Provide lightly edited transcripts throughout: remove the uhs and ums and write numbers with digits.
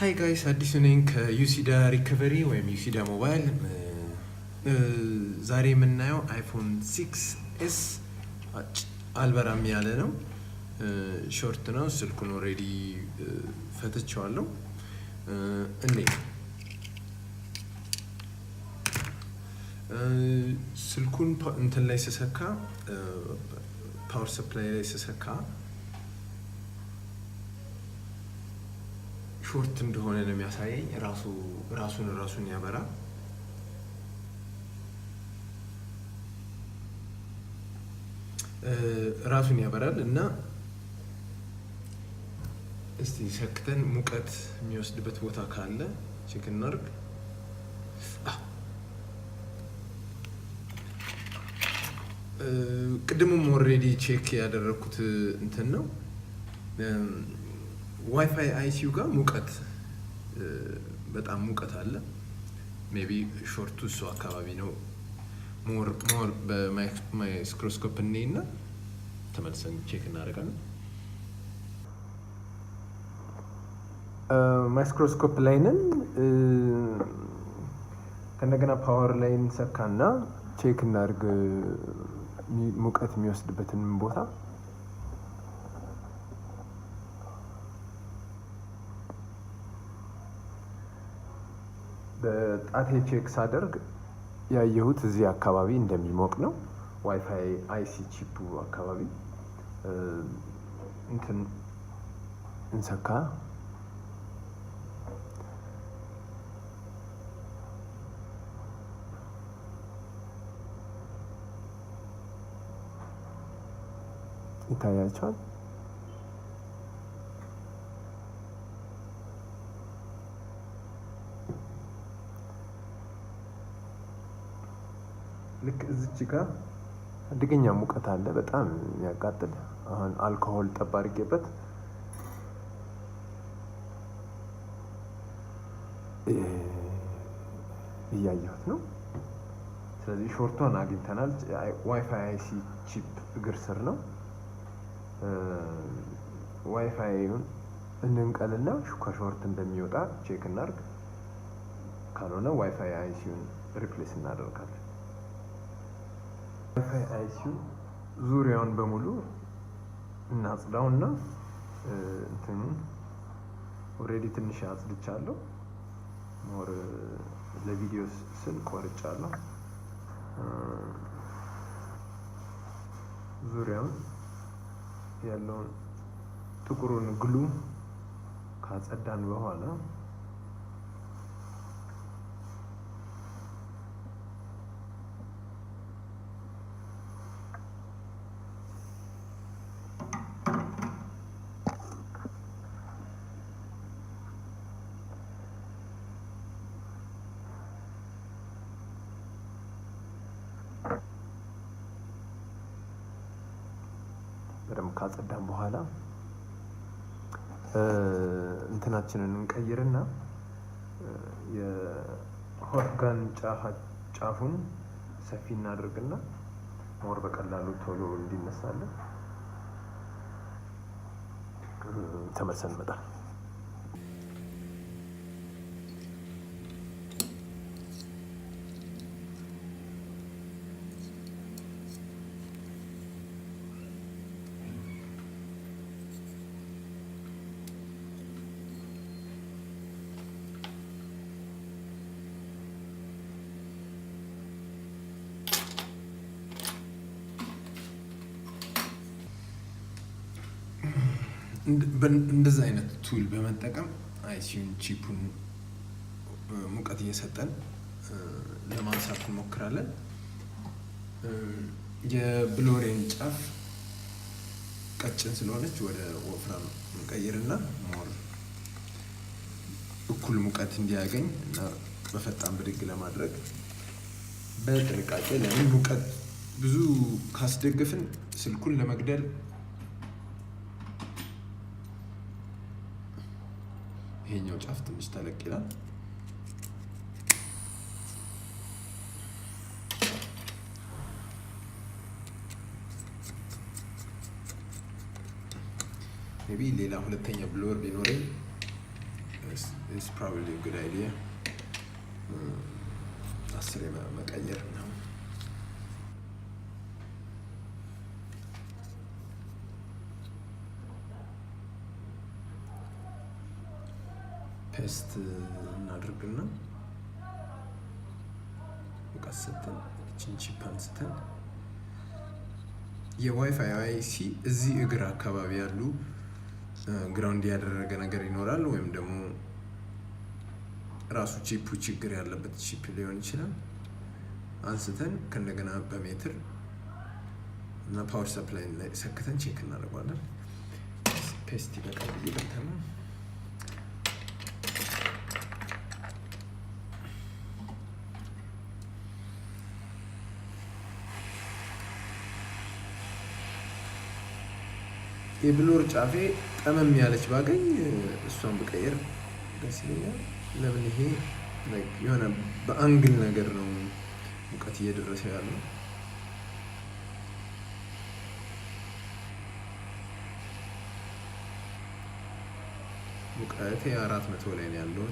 Hi guys, አዲሱ ነኝ ከዩሲዳ ሪከቨሪ ወይም ዩሲዳ ሞባይል። ዛሬ የምናየው አይፎን 6s አልበራም ያለ ነው። ሾርት ነው። ስልኩን ኦሬዲ ፈትቼዋለሁ። ስልኩን እንትን ላይ ስሰካ ፓወር ሰፕላይ ላይ ስሰካ ሾርት እንደሆነ ነው የሚያሳየኝ። ራሱን ያበራ። ራሱን ያበራል እና እስቲ ሰክተን ሙቀት የሚወስድበት ቦታ ካለ ቼክ እናድርግ። ቅድምም ኦሬዲ ቼክ ያደረኩት እንትን ነው። ዋይፋይ አይሲዩ ጋር ሙቀት በጣም ሙቀት አለ። ሜቢ ሾርቱ እሱ አካባቢ ነው። ሞር በማይክሮስኮፕ እና ተመልሰን ቼክ እናደርጋለን። ማይክሮስኮፕ ላይ ነን። ከእንደገና ፓወር ላይ እንሰካና ቼክ እናድርግ ሙቀት የሚወስድበትን ቦታ። በጣቴ ቼክ ሳደርግ ያየሁት እዚህ አካባቢ እንደሚሞቅ ነው። ዋይፋይ አይሲ ቺፑ አካባቢ እንትን እንሰካ። ይታያቸዋል። ልክ እዚች ጋር አደገኛ ሙቀት አለ፣ በጣም የሚያቃጥል። አሁን አልኮሆል ጠብ አድርጌበት እያየሁት ነው። ስለዚህ ሾርቷን አግኝተናል። ዋይፋይ አይሲ ቺፕ እግር ስር ነው። ዋይፋይውን እንንቀልና ከሾርት እንደሚወጣ ቼክ እናድርግ። ካልሆነ ዋይፋይ አይሲውን ሪፕሌስ እናደርጋለን። ዋይፋይ አይሲዩ ዙሪያውን በሙሉ እናጽዳውና እንትኑን ኦሬዲ ትንሽ አጽድቻለሁ። ሞር ለቪዲዮ ስል ቆርጫለሁ። ዙሪያውን ያለውን ጥቁሩን ግሉ ካጸዳን በኋላ በደንብ ካጸዳን በኋላ እንትናችንን እንቀይርና የሆት ጋን ጫፉን ሰፊ እናድርግና ሞር በቀላሉ ቶሎ እንዲነሳለን ተመልሰን እንመጣለን። እንደዚህ አይነት ቱል በመጠቀም አይሲዩን ቺፑን ሙቀት እየሰጠን ለማንሳት እንሞክራለን። የብሎሬን ጫፍ ቀጭን ስለሆነች ወደ ወፍራም እንቀይርና ሞር እኩል ሙቀት እንዲያገኝ እና በፈጣን ብድግ ለማድረግ በጥንቃቄ። ለምን ሙቀት ብዙ ካስደገፍን ስልኩን ለመግደል ይሄኛው ጫፍ ትንሽ ተለቅ ይላል። ሜቢ ሌላ ሁለተኛ ብሎወር ቢኖረኝ It's probably a good idea. አስሬ መቀየር ነው። ፔስት እናድርግና ወቀሰተን እቺን ቺፕ አንስተን የዋይፋይ አይሲ እዚህ እግር አካባቢ ያሉ ግራውንድ ያደረገ ነገር ይኖራል ወይም ደግሞ ራሱ ቺፑ ችግር ያለበት ቺፕ ሊሆን ይችላል። አንስተን ከነገና በሜትር እና ፓወር ሰፕላይ ላይ ሰክተን ቼክ እናደርጋለን። ፔስት ይበቃል ይበቃል። የብሎር ጫፌ ጠመም ያለች ባገኝ እሷን ብቀየር ደስ ይለኛል። ለምን ይሄ የሆነ በአንግል ነገር ነው ሙቀት እየደረሰ ያለው። ሙቀቴ 400 ላይ ነው ያለው።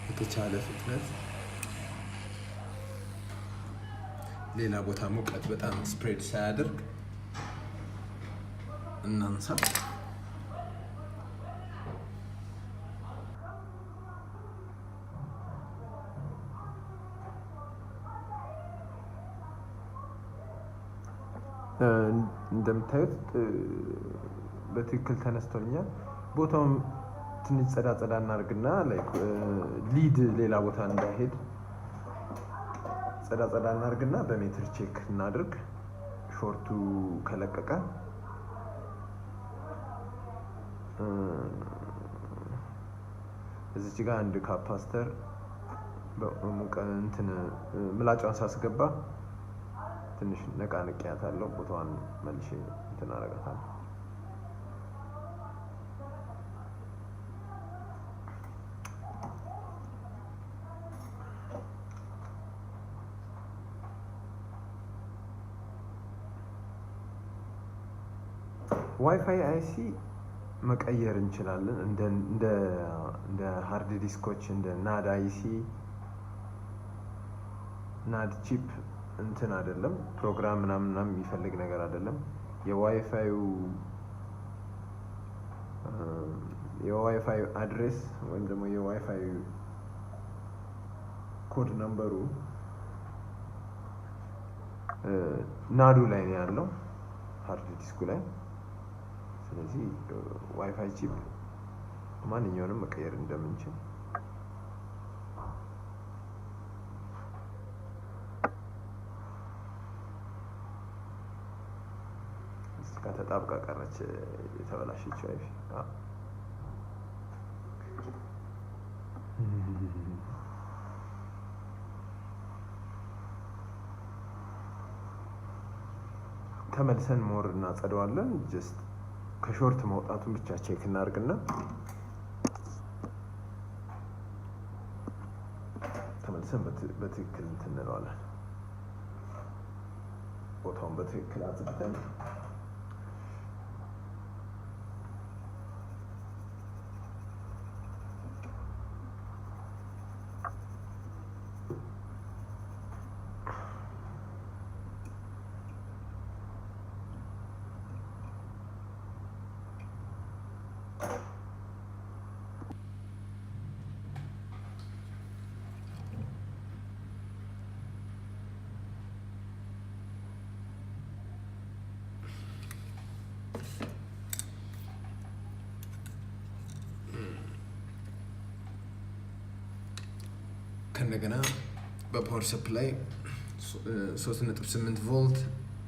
በተቻለ ፍጥነት ሌላ ቦታ ሙቀት በጣም ስፕሬድ ሳያደርግ እናንሳ። እንደምታዩት በትክክል ተነስቶልኛል። ቦታውም ትንሽ ጸዳ እናርግና ላይክ ሊድ ሌላ ቦታ እንዳይሄድ ጸዳ እናርግና በሜትር ቼክ እናድርግ። ሾርቱ ከለቀቀ እዚች ጋር አንድ ካፓስተር በሙቀንትን ምላጫውን ሳስገባ ትንሽ ነቃንቂያታለሁ። ቦታዋን መልሼ እንትን አረጋታለሁ። ዋይፋይ አይሲ መቀየር እንችላለን። እንደ ሃርድ ዲስኮች እንደ ናድ አይሲ ናድ ቺፕ እንትን አይደለም፣ ፕሮግራም ምናምን የሚፈልግ ነገር አይደለም። የዋይፋይ አድሬስ ወይም ደግሞ የዋይፋይ ኮድ ነምበሩ ናዱ ላይ ነው ያለው፣ ሃርድ ዲስኩ ላይ። ስለዚህ ዋይፋይ ቺፕ ማንኛውንም መቀየር እንደምንችል እስከ ተጣብቃ ቀረች የተበላሸች ዋይፋይ። ተመልሰን ሞር እናጸደዋለን። ጀስት ከሾርት መውጣቱን ብቻ ቼክ እናርግና ተመልሰን በትክክል እንለዋለን። ቦታውን በትክክል አጽድተን ከነገና በፓወር ሰፕላይ 3.8 ቮልት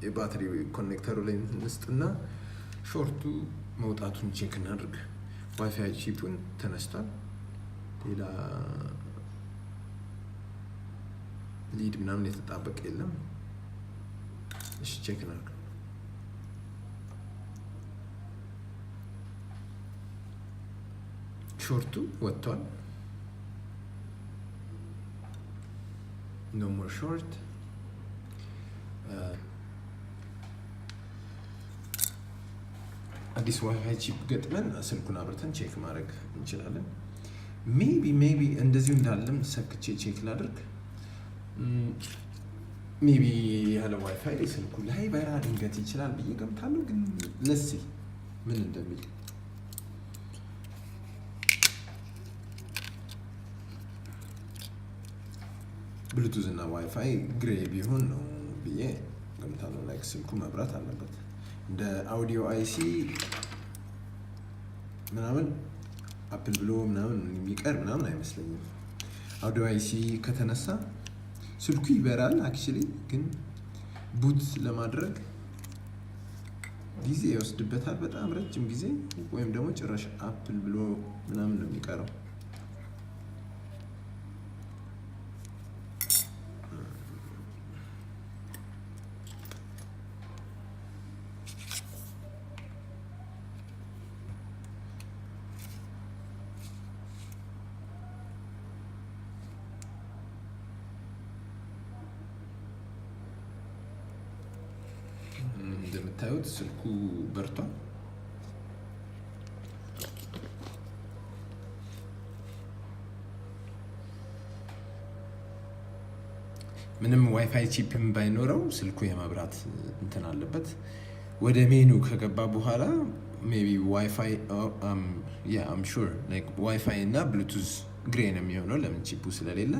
የባትሪ ኮኔክተሩ ላይ እንስጥና ሾርቱ መውጣቱን ቼክ እናድርግ። ዋይፋይ ቺፑን ተነስቷል። ሌላ ሊድ ምናምን የተጣበቀ የለም። እሺ ቼክ እናድርግ። ሾርቱ ወጥቷል። no more short አዲስ ዋይፋይ ቺፕ ገጥመን ስልኩን አብርተን ቼክ ማድረግ እንችላለን። ሜቢ እንደዚሁ እንዳለም ሰክቼ ቼክ ላድርግ። ሜቢ ያለ ዋይፋይ ስልኩ ላይ በራ ድንገት ይችላል ብዬ ገምታለሁ። ግን ለሲ ምን እንደሚል ብሉቱዝ እና ዋይፋይ ግሬ ቢሆን ነው ብዬ ገምታለሁ። ላይክ ስልኩ መብራት አለበት። እንደ አውዲዮ አይሲ ምናምን አፕል ብሎ ምናምን የሚቀር ምናምን አይመስለኝም። አውዲዮ አይሲ ከተነሳ ስልኩ ይበራል አክቹሊ፣ ግን ቡት ለማድረግ ጊዜ ይወስድበታል፣ በጣም ረጅም ጊዜ። ወይም ደግሞ ጭራሽ አፕል ብሎ ምናምን ነው የሚቀረው። እንደምታዩት ስልኩ በርቷል። ምንም ዋይፋይ ቺፕም ባይኖረው ስልኩ የመብራት እንትን አለበት። ወደ ሜኑ ከገባ በኋላ ሜቢ ዋይፋይ አም ሹር ላይክ ዋይፋይ እና ብሉቱዝ ግሬ ነው የሚሆነው፣ ለምን ቺፑ ስለሌለ።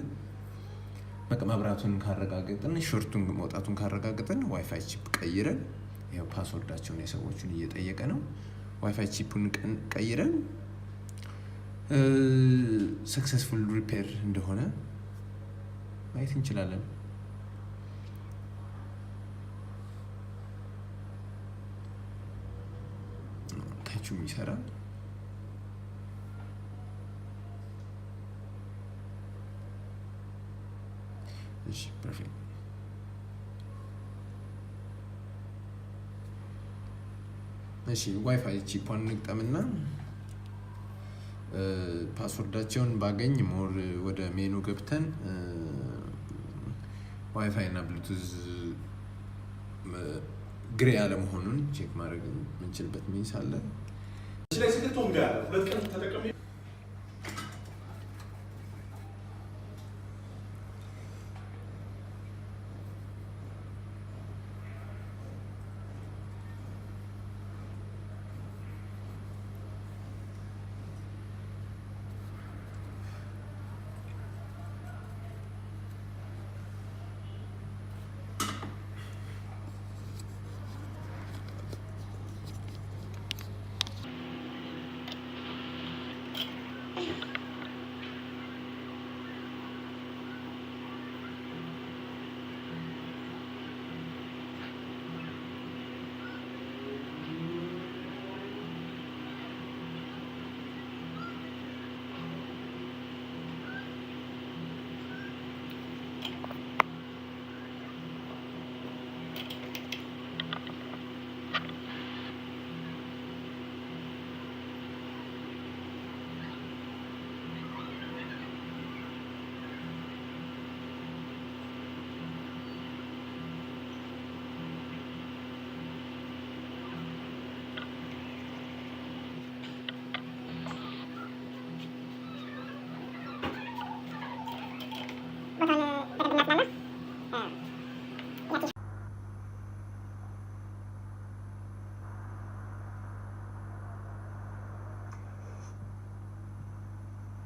መብራቱን ካረጋገጥን ሾርቱን መውጣቱን ካረጋገጥን ዋይፋይ ቺፕ ቀይረን፣ ያው ፓስወርዳቸውን የሰዎቹን እየጠየቀ ነው። ዋይፋይ ቺፑን ቀይረን ሰክሰስፉል ሪፔር እንደሆነ ማየት እንችላለን። ታቹም ይሰራል። እሺ ፐርፌክት። እሺ ዋይፋይ ቺፑን እንግጠምና ፓስወርዳቸውን ባገኝ ሞር ወደ ሜኑ ገብተን ዋይፋይ እና ብሉቱዝ ግሬ ያለ መሆኑን ቼክ ማድረግ የምንችልበት ሚንስ አለ።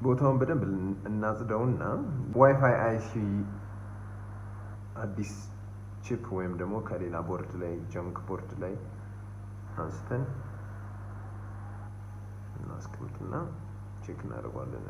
ቦታውን በደንብ እናጽዳውና ዋይፋይ አይሲ አዲስ ቺፕ ወይም ደግሞ ከሌላ ቦርድ ላይ ጀንክ ቦርድ ላይ አንስተን እናስቀምጥና ቼክ እናደርጋለን።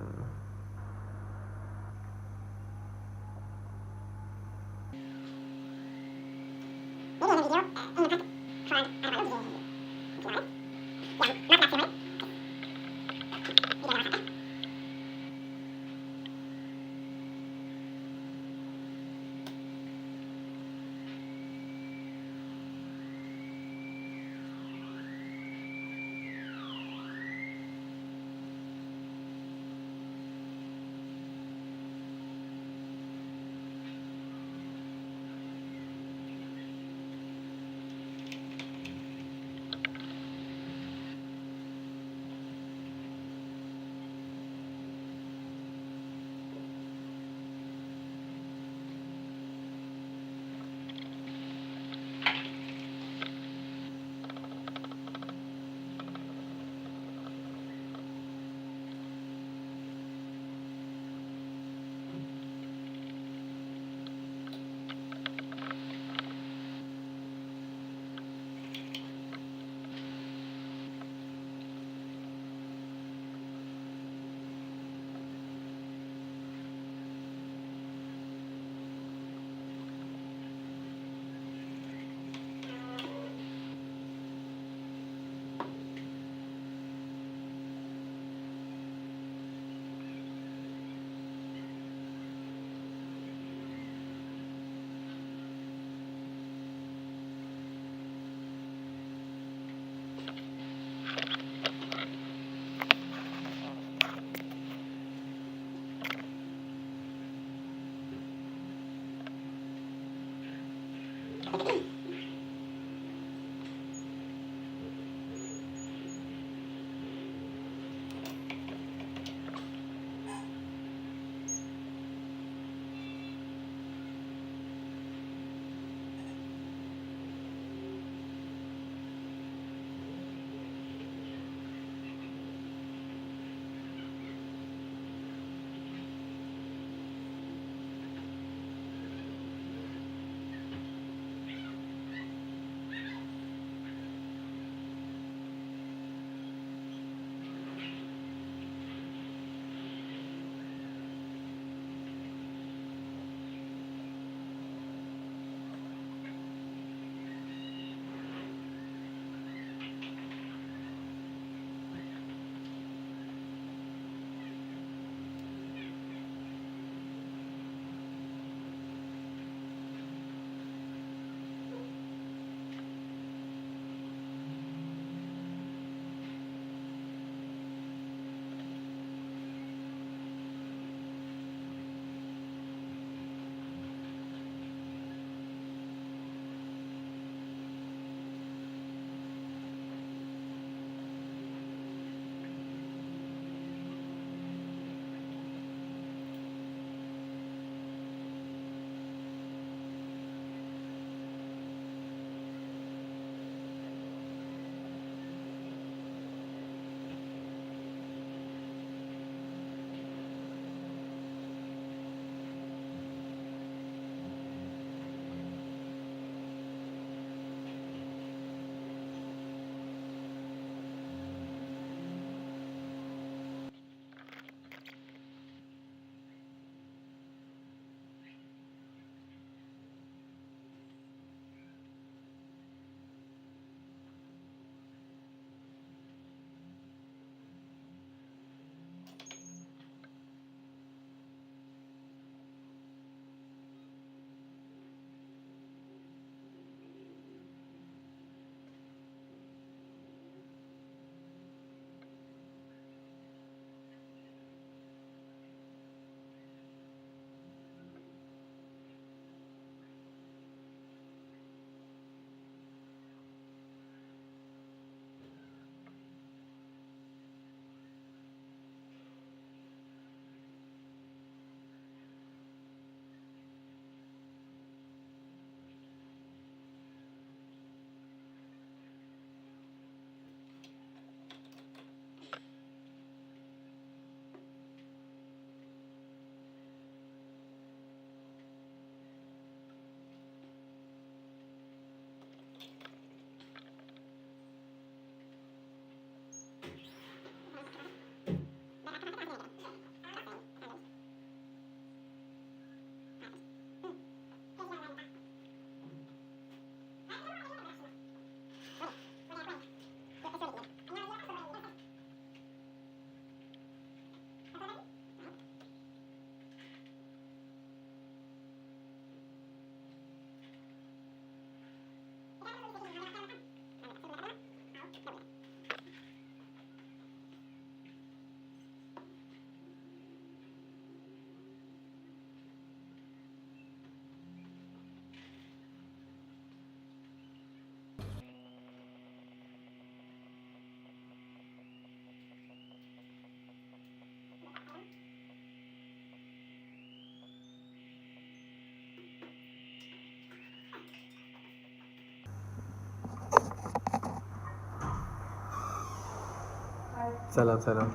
ሰላም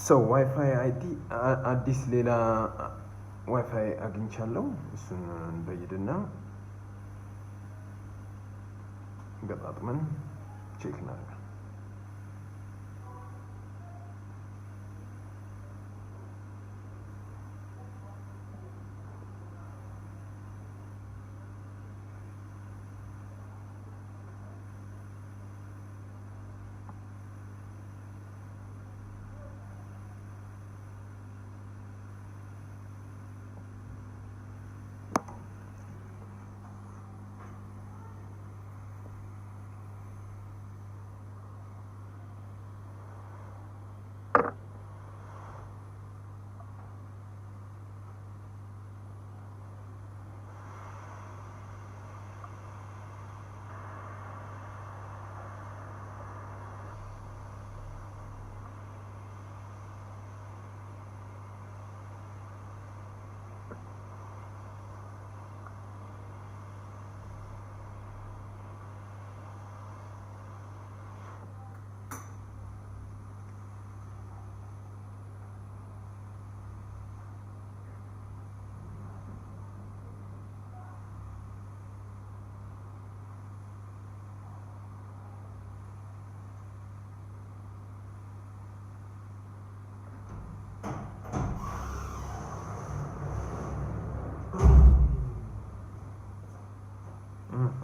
ሰው ዋይፋይ አይዲ አዲስ ሌላ ዋይፋይ አግኝቻለሁ። እሱን በይድና ገጣጥመን ቼክ እናደርጋለን።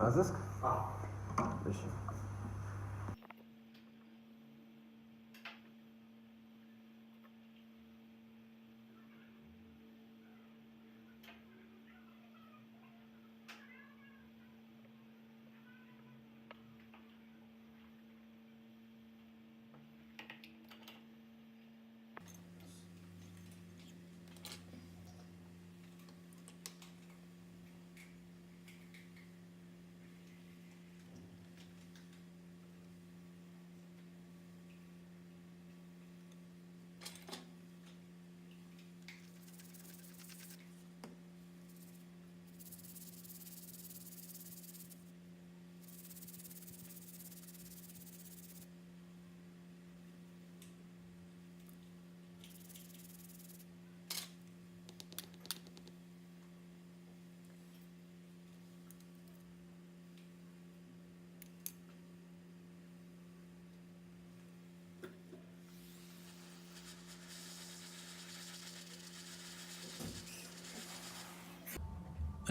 አዘዝክ? እሺ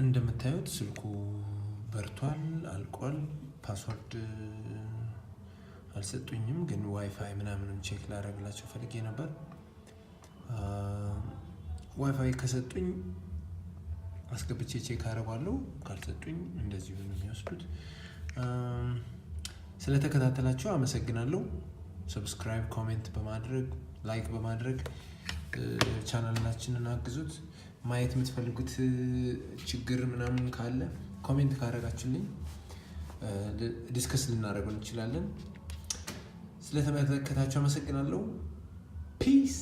እንደምታዩት ስልኩ በርቷል፣ አልቋል። ፓስወርድ አልሰጡኝም፣ ግን ዋይፋይ ምናምንም ቼክ ላደርግላቸው ፈልጌ ነበር። ዋይፋይ ከሰጡኝ አስገብቼ ቼክ አደርጋለሁ፣ ካልሰጡኝ እንደዚሁ ነው የሚወስዱት። ስለተከታተላችሁ አመሰግናለሁ። ሰብስክራይብ፣ ኮሜንት በማድረግ ላይክ በማድረግ ቻናላችንን አግዙት። ማየት የምትፈልጉት ችግር ምናምን ካለ ኮሜንት ካደረጋችሁልኝ ዲስከስ ልናደርገው እንችላለን። ስለተመለከታችሁ አመሰግናለሁ። ፒስ